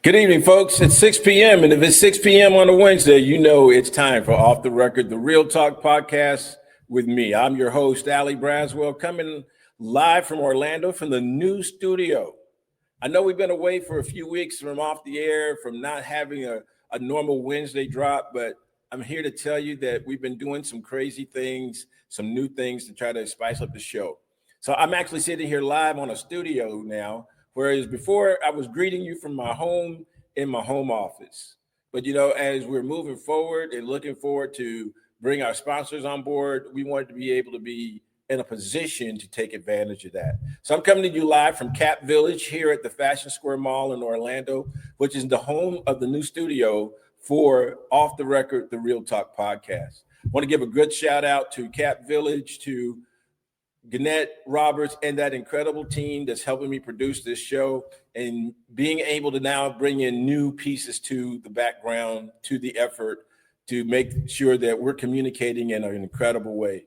Good evening, folks. It's 6 p.m. And if it's 6 p.m. on a Wednesday, you know it's time for Off the Record, the Real Talk podcast with me. I'm your host, Allie Braswell, coming live from Orlando from the new studio. I know we've been away for a few weeks from off the air, from not having a normal Wednesday drop, but I'm here to tell you that we've been doing some crazy things, some new things to try to spice up the show. So I'm actually sitting here live on a studio now. Whereas before I was greeting you from my home in my home office. But as we're moving forward and looking forward to bring our sponsors on board, we wanted to be able to be in a position to take advantage of that. So I'm coming to you live from Cap Village here at the Fashion Square Mall in Orlando, which is the home of the new studio for Off the Record, the Real Talk podcast. I want to give a good shout out to Cap Village, to Gannett Roberts, and that incredible team that's helping me produce this show, and being able to now bring in new pieces to the background, to the effort, to make sure that we're communicating in an incredible way.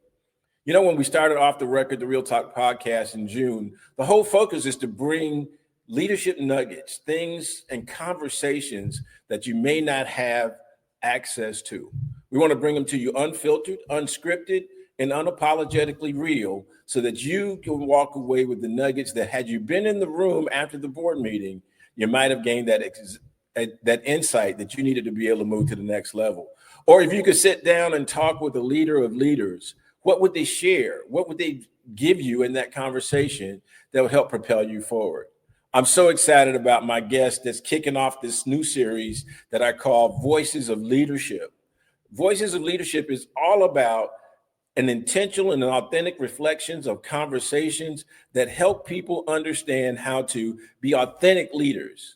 When we started Off the Record, the Real Talk podcast in June, the whole focus is to bring leadership nuggets, things and conversations that you may not have access to. We want to bring them to you unfiltered, unscripted, and unapologetically real, so that you can walk away with the nuggets that, had you been in the room after the board meeting, you might have gained that insight that you needed to be able to move to the next level. Or if you could sit down and talk with a leader of leaders, what would they share? What would they give you in that conversation that would help propel you forward? I'm so excited about my guest that's kicking off this new series that I call Voices of Leadership. Voices of Leadership is all about an intentional and authentic reflections of conversations that help people understand how to be authentic leaders,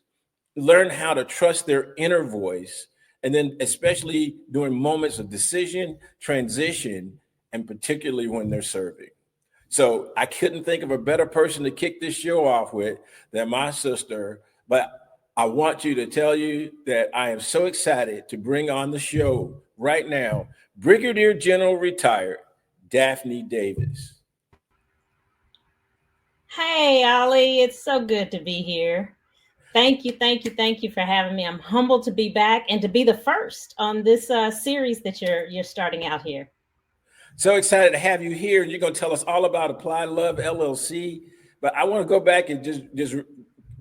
learn how to trust their inner voice, and then especially during moments of decision, transition, and particularly when they're serving. So I couldn't think of a better person to kick this show off with than my sister, but I want you to tell you that I am so excited to bring on the show right now, Brigadier General retired, Daphne Davis. Hey, Allie, it's so good to be here. Thank you for having me. I'm humbled to be back and to be the first on this series that you're starting out here. So excited to have you here, and you're going to tell us all about Apply Love LLC. But I want to go back and just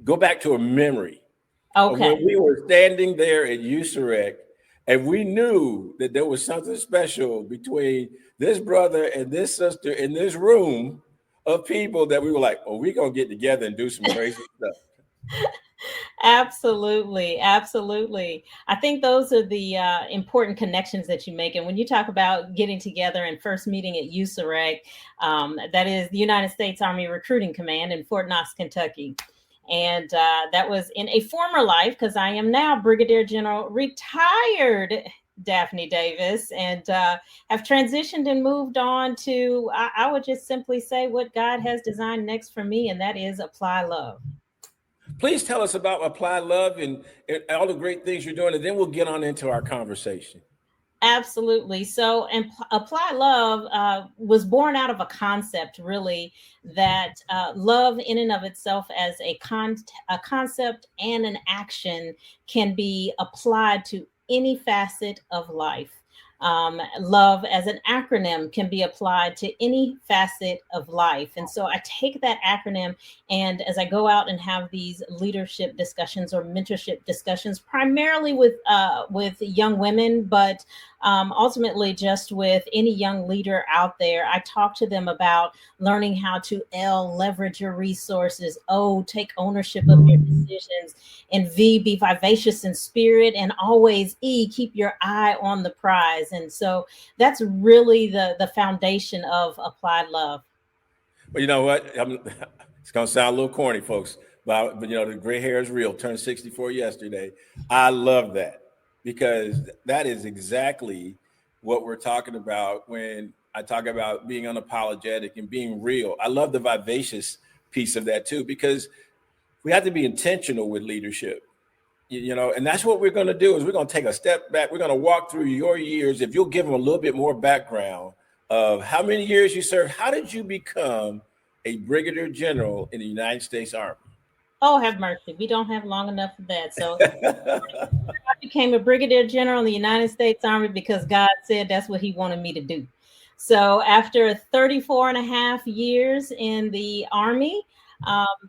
go back to a memory of Okay. when we were standing there at USEREC, and we knew that there was something special between this brother and this sister in this room of people that we were like, oh, we're going to get together and do some crazy stuff. Absolutely. I think those are the important connections that you make. And when you talk about getting together and first meeting at USEREC, that is the United States Army Recruiting Command in Fort Knox, Kentucky. And that was in a former life, because I am now Brigadier General retired Daphne Davis, and have transitioned and moved on to, I would just simply say, what God has designed next for me, and that is Apply Love. Please tell us about Apply Love and all the great things you're doing, and then we'll get on into our conversation. Absolutely. So, and Apply Love was born out of a concept, really, that love in and of itself as a concept and an action can be applied to any facet of life. Love as an acronym can be applied to any facet of life. And so I take that acronym, and as I go out and have these leadership discussions or mentorship discussions, primarily with young women, but ultimately just with any young leader out there, I talk to them about learning how to leverage your resources, take ownership of your decisions, and V, be vivacious in spirit, and always keep your eye on the prize. And so that's really the foundation of Applied Love. Well, you know what? It's going to sound a little corny, folks, but the gray hair is real. Turned 64 yesterday. I love that, because that is exactly what we're talking about when I talk about being unapologetic and being real. I love the vivacious piece of that too, because we have to be intentional with leadership. And that's what we're going to do, is we're going to take a step back. We're going to walk through your years. If you'll give them a little bit more background of how many years you served, how did you become a brigadier general in the United States Army? Oh, have mercy. We don't have long enough for that. So I became a brigadier general in the United States Army because God said that's what he wanted me to do. So after 34 and a half years in the Army,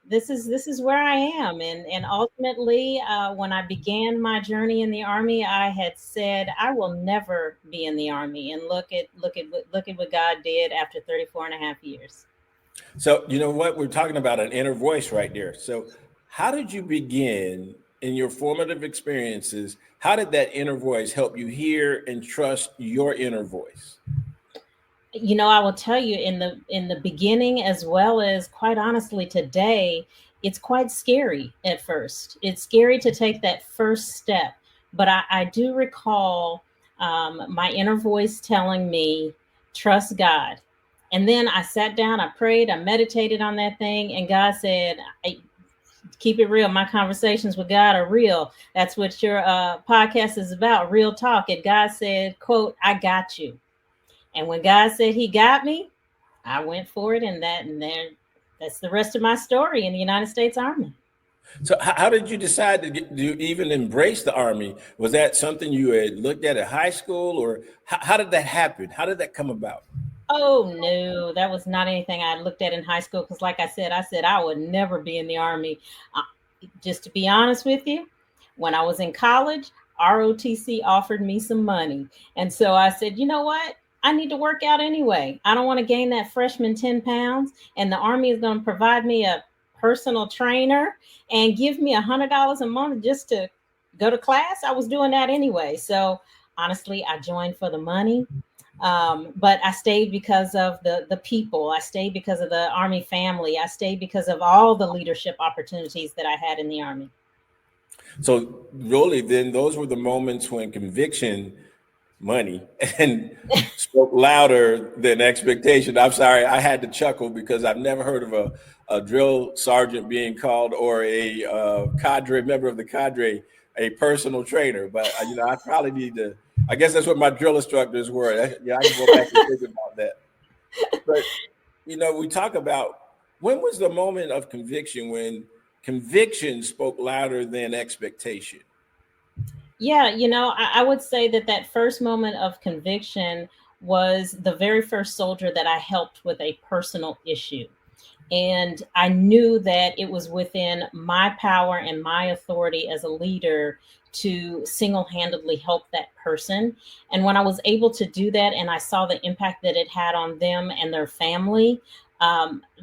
this is where I am. And ultimately, when I began my journey in the Army, I had said I will never be in the Army. And look at what God did after 34 and a half years. So, you know what? We're talking about an inner voice right there. So, how did you begin in your formative experiences? How did that inner voice help you hear and trust your inner voice? I will tell you, in the beginning, as well as quite honestly today, it's quite scary at first. It's scary to take that first step, but I do recall my inner voice telling me, trust God. And then I sat down, I prayed, I meditated on that thing, and God said, keep it real. My conversations with God are real. That's what your podcast is about, real talk. And God said, quote, I got you. And when God said he got me, I went for it, that's the rest of my story in the United States Army. So, how did you decide to even embrace the Army? Was that something you had looked at high school, or how did that happen? How did that come about? Oh no, that was not anything I looked at in high school because, like I said I would never be in the Army. Uh, just to be honest with you, when I was in college, ROTC offered me some money, and so I said, you know what? I need to work out anyway. I don't want to gain that freshman 10 pounds, and the Army is going to provide me a personal trainer and give me $100 a month just to go to class. I was doing that anyway. So honestly, I joined for the money. But I stayed because of the people. I stayed because of the Army family. I stayed because of all the leadership opportunities that I had in the Army. So, really, then those were the moments when conviction, money, and spoke louder than expectation. I'm sorry, I had to chuckle because I've never heard of a drill sergeant being called, or a cadre member of the cadre, a personal trainer. But I probably need to. I guess that's what my drill instructors were. Yeah, I can go back and think about that. But we talk about, when was the moment of conviction when conviction spoke louder than expectation? Yeah, I would say that first moment of conviction was the very first soldier that I helped with a personal issue. And I knew that it was within my power and my authority as a leader to single handedly help that person. And when I was able to do that and I saw the impact that it had on them and their family,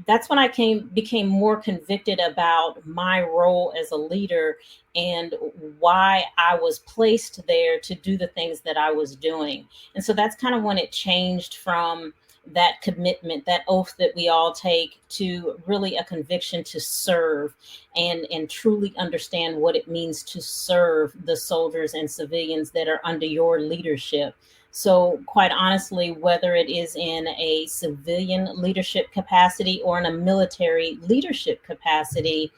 that's when I became more convicted about my role as a leader and why I was placed there to do the things that I was doing. And so that's kind of when it changed from that commitment, that oath that we all take, to really a conviction to serve and truly understand what it means to serve the soldiers and civilians that are under your leadership. So quite honestly, whether it is in a civilian leadership capacity or in a military leadership capacity,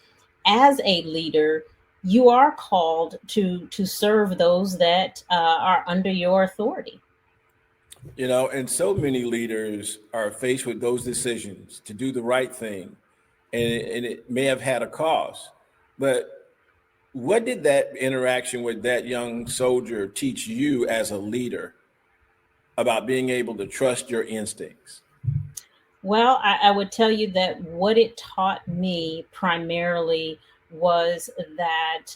as a leader, you are called to serve those that are under your authority. And so many leaders are faced with those decisions to do the right thing, and it may have had a cost. But what did that interaction with that young soldier teach you as a leader about being able to trust your instincts? Well, I would tell you that what it taught me primarily was that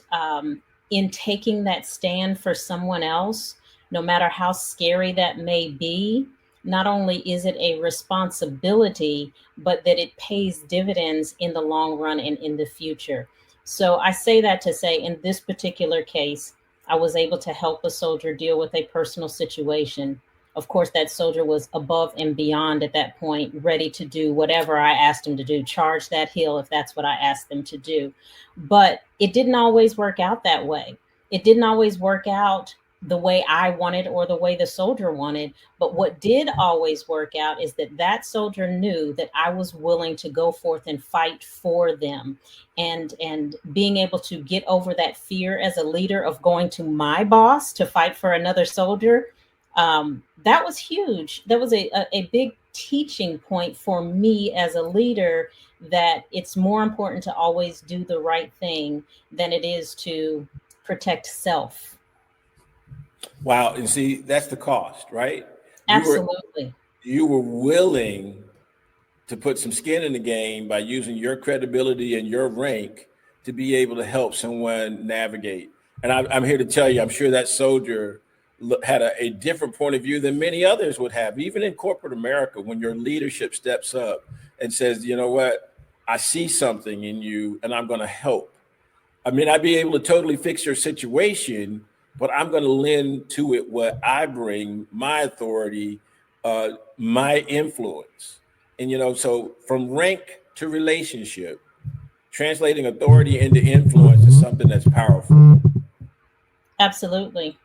in taking that stand for someone else, no matter how scary that may be, not only is it a responsibility, but that it pays dividends in the long run and in the future. So I say that to say, in this particular case, I was able to help a soldier deal with a personal situation. Of course, that soldier was above and beyond at that point, ready to do whatever I asked him to do, charge that hill if that's what I asked them to do. But it didn't always work out that way. It didn't always work out the way I wanted or the way the soldier wanted. But what did always work out is that soldier knew that I was willing to go forth and fight for them. And being able to get over that fear as a leader of going to my boss to fight for another soldier, that was huge. That was a big teaching point for me as a leader, that it's more important to always do the right thing than it is to protect self. Wow. And see, that's the cost, right? You were Absolutely. you were willing to put some skin in the game by using your credibility and your rank to be able to help someone navigate. And I'm here to tell you, I'm sure that soldier had a different point of view than many others would have, even in corporate America, when your leadership steps up and says, you know what, I see something in you and I'm going to help. I mean, I'd be able to totally fix your situation, but I'm going to lend to it what I bring, my authority, my influence. And, so from rank to relationship, translating authority into influence is something that's powerful. Absolutely.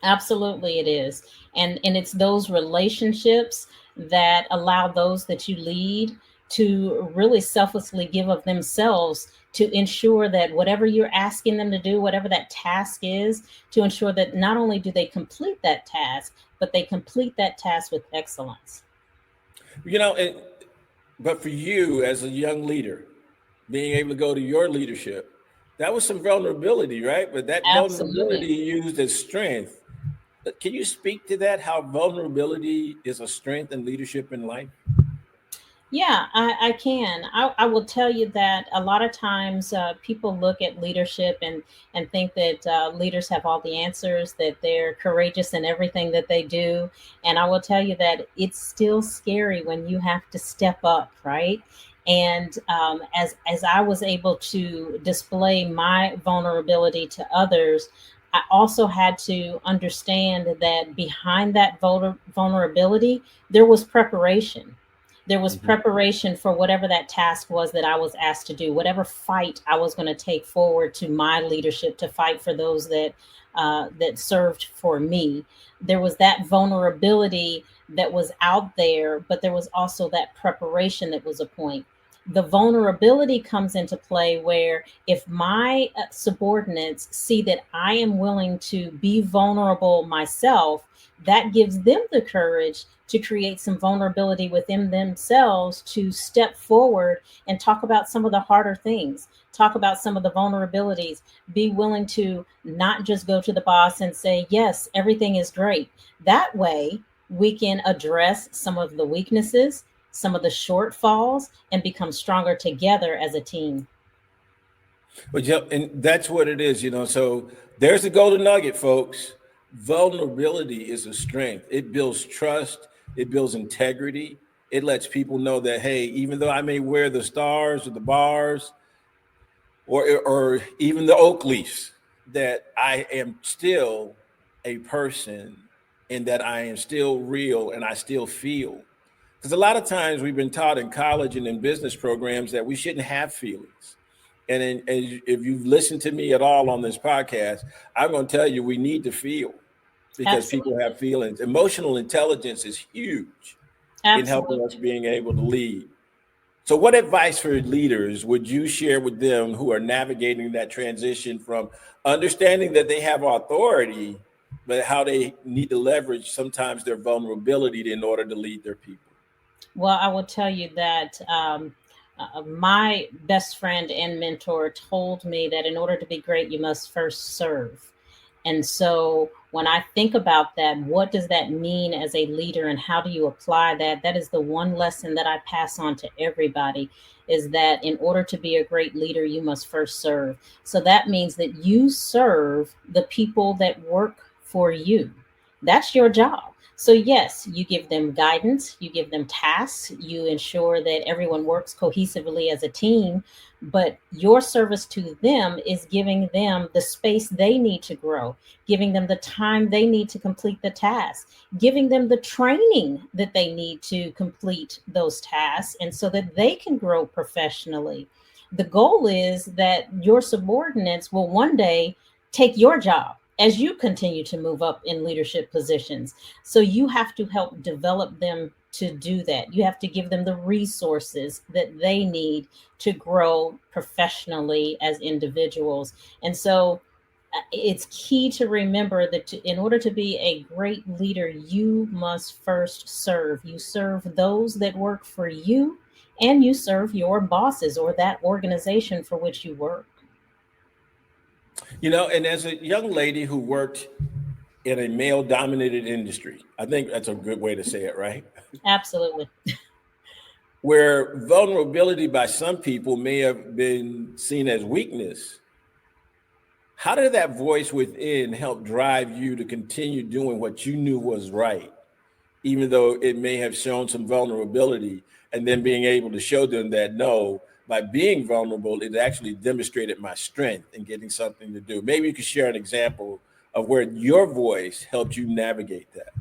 Absolutely, it is. And it's those relationships that allow those that you lead to really selflessly give of themselves to ensure that whatever you're asking them to do, whatever that task is, to ensure that not only do they complete that task, but they complete that task with excellence. You know, and, but for you as a young leader, being able to go to your leadership, that was some vulnerability, right? But that Absolutely. vulnerability used as strength. Can you speak to that? How vulnerability is a strength in leadership in life? Yeah, I can. I will tell you that a lot of times people look at leadership and think that leaders have all the answers, that they're courageous in everything that they do. And I will tell you that it's still scary when you have to step up, right? And as I was able to display my vulnerability to others, I also had to understand that behind that vulnerability, there was preparation. There was Mhm. preparation for whatever that task was that I was asked to do, whatever fight I was going to take forward to my leadership to fight for those that served for me. There was that vulnerability that was out there, but there was also that preparation that was a point. The vulnerability comes into play where if my subordinates see that I am willing to be vulnerable myself, that gives them the courage to create some vulnerability within themselves to step forward and talk about some of the harder things, talk about some of the vulnerabilities, be willing to not just go to the boss and say, yes, everything is great. That way, we can address some of the weaknesses, some of the shortfalls, and become stronger together as a team. But yeah, and that's what it is. So there's the golden nugget, folks. Vulnerability is a strength. It builds trust. It builds integrity. It lets people know that, hey, even though I may wear the stars or the bars or even the oak leaves, that I am still a person and that I am still real and I still feel. Because a lot of times we've been taught in college and in business programs that we shouldn't have feelings. And if you've listened to me at all on this podcast, I'm going to tell you we need to feel because people Absolutely. have feelings. Emotional intelligence is huge in helping us Absolutely. being able to lead. So, what advice for leaders would you share with them who are navigating that transition from understanding that they have authority, but how they need to leverage sometimes their vulnerability in order to lead their people? Well, I will tell you that my best friend and mentor told me that in order to be great, you must first serve. And so when I think about that, what does that mean as a leader and how do you apply that? That is the one lesson that I pass on to everybody is that in order to be a great leader, you must first serve. So that means that you serve the people that work for you. That's your job. So, yes, you give them guidance, you give them tasks, you ensure that everyone works cohesively as a team, but your service to them is giving them the space they need to grow, giving them the time they need to complete the task, giving them the training that they need to complete those tasks, and so that they can grow professionally. The goal is that your subordinates will one day take your job as you continue to move up in leadership positions. So you have to help develop them to do that. You have to give them the resources that they need to grow professionally as individuals. And so it's key to remember that in order to be a great leader, you must first serve. You serve those that work for you, and you serve your bosses or that organization for which you work. And as a young lady who worked in a male dominated industry, I think that's a good way to say it, right? Absolutely. Where vulnerability by some people may have been seen as weakness. How did that voice within help drive you to continue doing what you knew was right, even though it may have shown some vulnerability, and then being able to show them that no, by being vulnerable, it actually demonstrated my strength in getting something to do? Maybe you could share an example of where your voice helped you navigate that.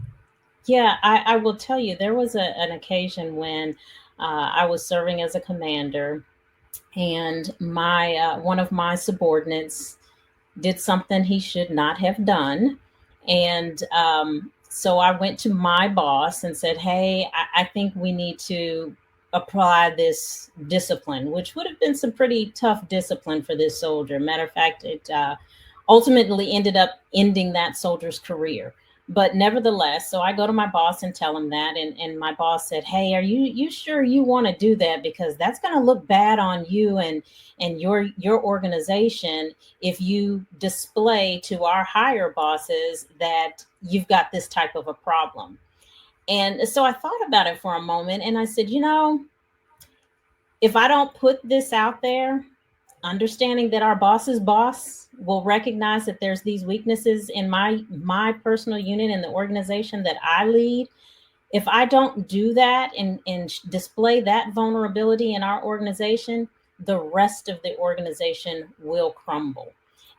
Yeah, I will tell you, there was an occasion when I was serving as a commander, and my one of my subordinates did something he should not have done. And so I went to my boss and said, "Hey, I think we need to apply this discipline," which would have been some pretty tough discipline for this soldier. Matter of fact, it ultimately ended up ending that soldier's career. But nevertheless, so I go to my boss and tell him that, and my boss said, "Hey, are you sure you want to do that? Because that's going to look bad on you and your organization if you display to our higher bosses that you've got this type of a problem." And so I thought about it for a moment and I said, if I don't put this out there, understanding that our boss's boss will recognize that there's these weaknesses in my personal unit in the organization that I lead, if I don't do that and display that vulnerability in our organization, the rest of the organization will crumble.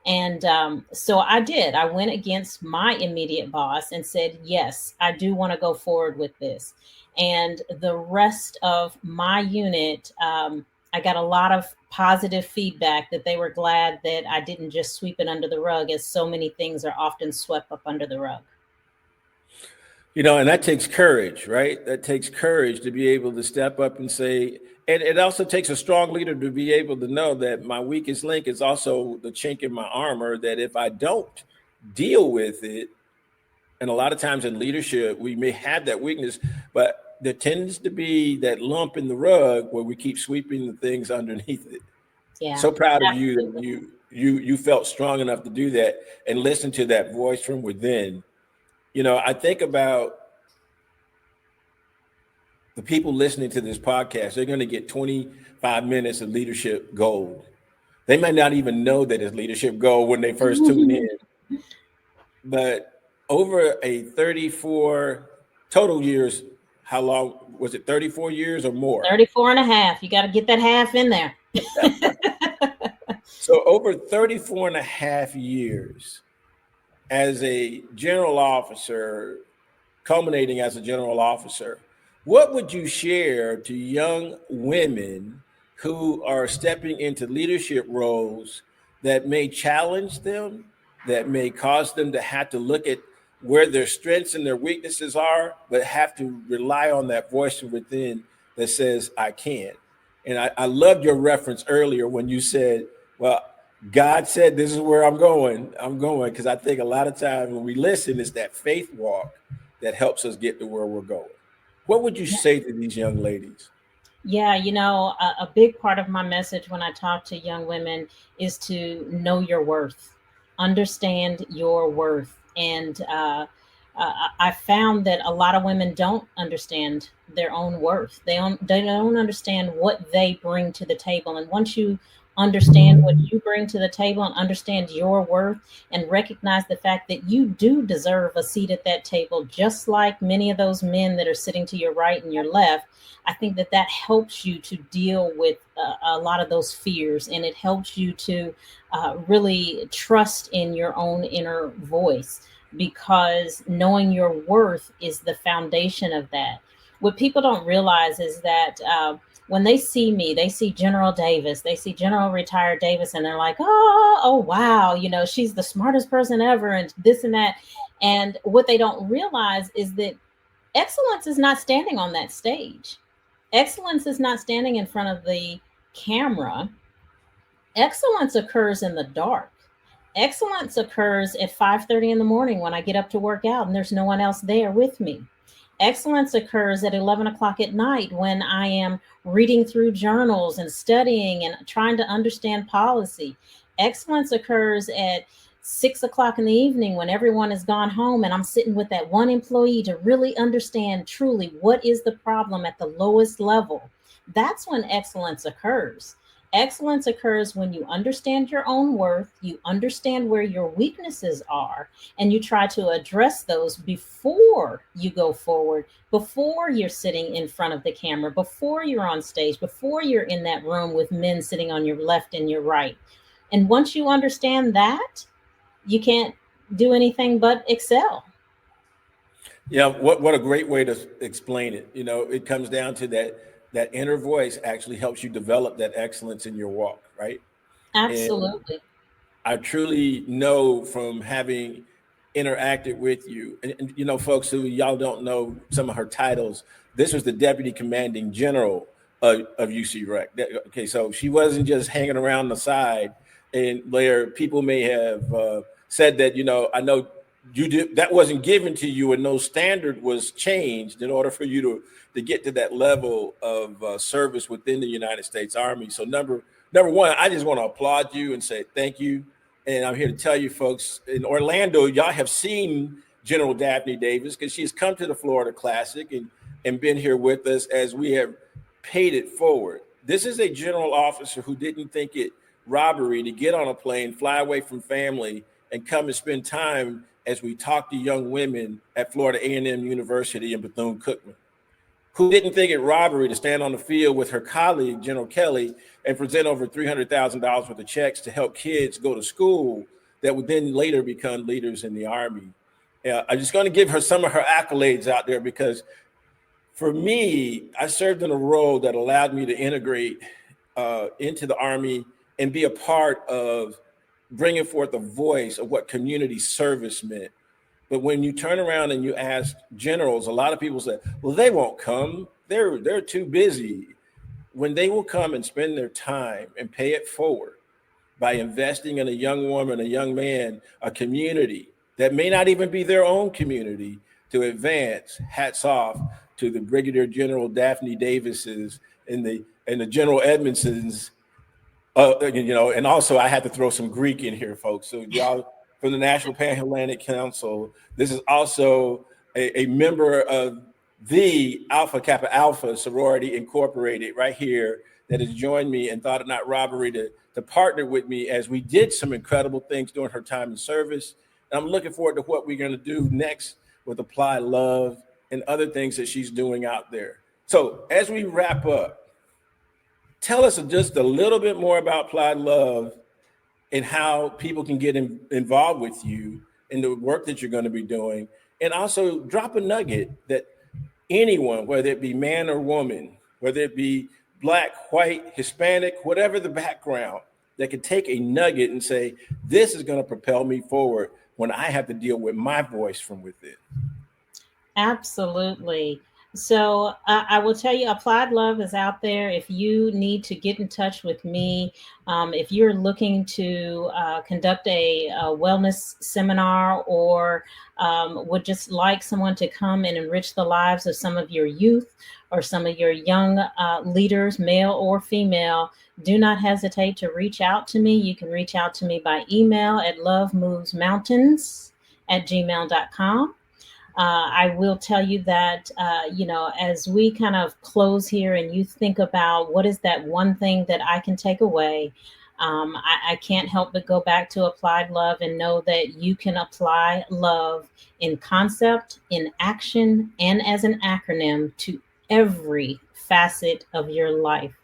And so I did. I went against my immediate boss and said, yes, I do want to go forward with this. And the rest of my unit, I got a lot of positive feedback that they were glad that I didn't just sweep it under the rug, as so many things are often swept up under the rug. And that takes courage, right? That takes courage to be able to step up and say, and it also takes a strong leader to be able to know that my weakest link is also the chink in my armor, that if I don't deal with it, and a lot of times in leadership, we may have that weakness, but there tends to be that lump in the rug where we keep sweeping the things underneath it. Yeah. So proud of you absolutely. that you felt strong enough to do that and listen to that voice from within. I think about the people listening to this podcast. They're going to get 25 minutes of leadership gold. They might not even know that it's leadership gold when they first tune in. But over a 34 total years, how long was it? 34 years or more? 34 and a half. You got to get that half in there. So over 34 and a half years as a general officer, culminating as a general officer, what would you share to young women who are stepping into leadership roles that may challenge them, that may cause them to have to look at where their strengths and their weaknesses are, but have to rely on that voice from within that says, I can't? And I loved your reference earlier when you said, well, God said, this is where I'm going. Because I think a lot of times when we listen, it's that faith walk that helps us get to where we're going. What would you say to these young ladies? Yeah, a big part of my message when I talk to young women is to know your worth, understand your worth. And I found that a lot of women don't understand their own worth. They don't understand what they bring to the table. And once you understand what you bring to the table and understand your worth and recognize the fact that you do deserve a seat at that table, just like many of those men that are sitting to your right and your left, I think that helps you to deal with a lot of those fears, and it helps you to really trust in your own inner voice, because knowing your worth is the foundation of that. What people don't realize is that when they see me, they see General Davis, they see General Retired Davis, and they're like, oh, wow, she's the smartest person ever, and this and that. And what they don't realize is that excellence is not standing on that stage. Excellence is not standing in front of the camera. Excellence occurs in the dark. Excellence occurs at 5:30 in the morning when I get up to work out and there's no one else there with me. Excellence occurs at 11 o'clock at night when I am reading through journals and studying and trying to understand policy. Excellence occurs at 6 o'clock in the evening when everyone has gone home and I'm sitting with that one employee to really understand truly what is the problem at the lowest level. That's when excellence occurs. Excellence occurs when you understand your own worth, you understand where your weaknesses are, and you try to address those before you go forward, before you're sitting in front of the camera, before you're on stage, before you're in that room with men sitting on your left and your right. And once you understand that, you can't do anything but excel. Yeah, what a great way to explain it. It comes down to that inner voice actually helps you develop that excellence in your walk, right? And Absolutely. I truly know from having interacted with you, and folks who y'all don't know some of her titles. This was the Deputy Commanding General of UC Rec. Okay, so she wasn't just hanging around the side, and where people may have said that, I know you did that wasn't given to you, and no standard was changed in order for you to get to that level of service within the United States Army. So number one, I just want to applaud you and say thank you. And I'm here to tell you folks in Orlando, y'all have seen General Daphne Davis because she's come to the Florida Classic and been here with us as we have paid it forward. This is a general officer who didn't think it robbery to get on a plane, fly away from family, and come and spend time as we talk to young women at Florida A&M University in Bethune-Cookman, who didn't think it robbery to stand on the field with her colleague, General Kelly, and present over $300,000 worth of checks to help kids go to school that would then later become leaders in the Army. I'm just going to give her some of her accolades out there because for me, I served in a role that allowed me to integrate into the Army and be a part of bringing forth a voice of what community service meant. But when you turn around and you ask generals, a lot of people say, well, they won't come. They're too busy. When they will come and spend their time and pay it forward by investing in a young woman, a young man, a community that may not even be their own community to advance, hats off to the Brigadier General Daphne Davises and the General Edmondsons. And also I had to throw some Greek in here, folks. So y'all from the National Pan-Atlantic Council, this is also a member of the Alpha Kappa Alpha Sorority Incorporated right here that has joined me and thought it not robbery to partner with me as we did some incredible things during her time in service. And I'm looking forward to what we're going to do next with Apply Love and other things that she's doing out there. So as we wrap up, tell us just a little bit more about Applied Love and how people can get involved with you in the work that you're going to be doing. And also drop a nugget that anyone, whether it be man or woman, whether it be Black, white, Hispanic, whatever the background, that can take a nugget and say, this is going to propel me forward when I have to deal with my voice from within. Absolutely. So I will tell you, Applied Love is out there. If you need to get in touch with me, if you're looking to conduct a wellness seminar or would just like someone to come and enrich the lives of some of your youth or some of your young leaders, male or female, do not hesitate to reach out to me. You can reach out to me by email at lovemovesmountains@gmail.com. I will tell you that, as we kind of close here and you think about what is that one thing that I can take away, I can't help but go back to Applied Love and know that you can apply love in concept, in action, and as an acronym to every facet of your life.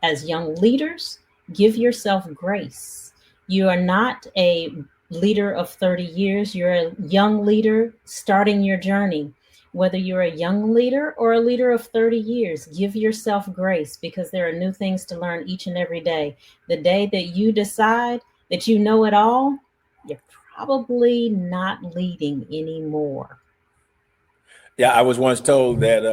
As young leaders, give yourself grace. You are not a leader of 30 years. You're a young leader starting your journey. Whether you're a young leader or a leader of 30 years, give yourself grace because there are new things to learn each and every day. The day that you decide that you know it all, you're probably not leading anymore. Yeah, I was once told that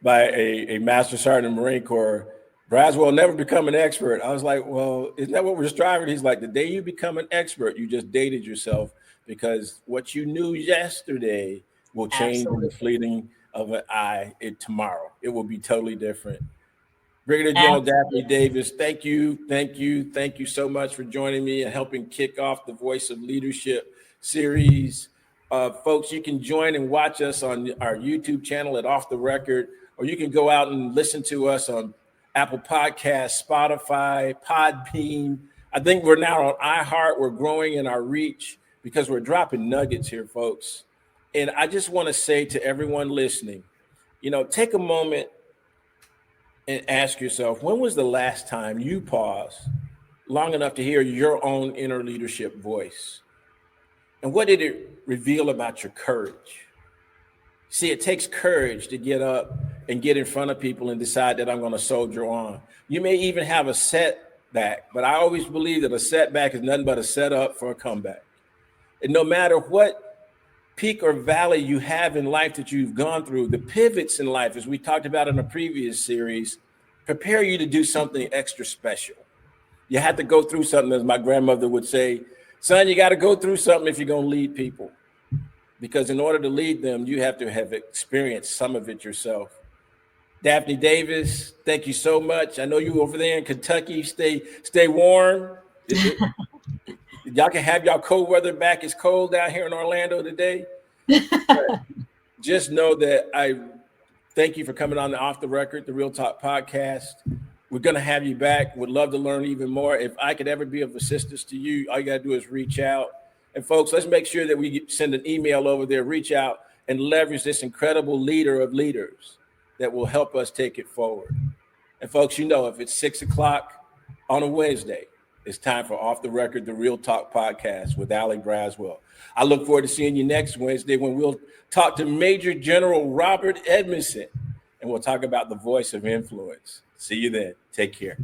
by a Master Sergeant in the Marine Corps, Braswell never become an expert. I was like, well, isn't that what we're striving? He's like, the day you become an expert, you just dated yourself because what you knew yesterday will change in the Absolutely. fleeting of an I tomorrow. It will be totally different. Brigadier General Daphne Davis, thank you so much for joining me and helping kick off the Voice of Leadership series. Folks, you can join and watch us on our YouTube channel at Off the Record, or you can go out and listen to us on Apple Podcasts, Spotify, Podbean. I think we're now on iHeart. We're growing in our reach because we're dropping nuggets here, folks. And I just want to say to everyone listening, take a moment and ask yourself, when was the last time you paused long enough to hear your own inner leadership voice? And what did it reveal about your courage? See, it takes courage to get up and get in front of people and decide that I'm going to soldier on. You may even have a setback, but I always believe that a setback is nothing but a setup for a comeback. And no matter what peak or valley you have in life that you've gone through, the pivots in life, as we talked about in a previous series, prepare you to do something extra special. You have to go through something, as my grandmother would say, son, you got to go through something if you're going to lead people. Because in order to lead them, you have to have experienced some of it yourself. Daphne Davis, thank you so much. I know you over there in Kentucky. Stay warm. Y'all can have y'all cold weather back. It's cold down here in Orlando today. Just know that I thank you for coming on the Off the Record, the Real Talk podcast. We're going to have you back. Would love to learn even more. If I could ever be of assistance to you, all you got to do is reach out. And folks, let's make sure that we send an email over there, reach out, and leverage this incredible leader of leaders that will help us take it forward. And folks, if it's 6:00 on a Wednesday, it's time for Off the Record, the Real Talk podcast with Allie Braswell. I look forward to seeing you next Wednesday when we'll talk to Major General Robert Edmondson, and we'll talk about the voice of influence. See you then. Take care.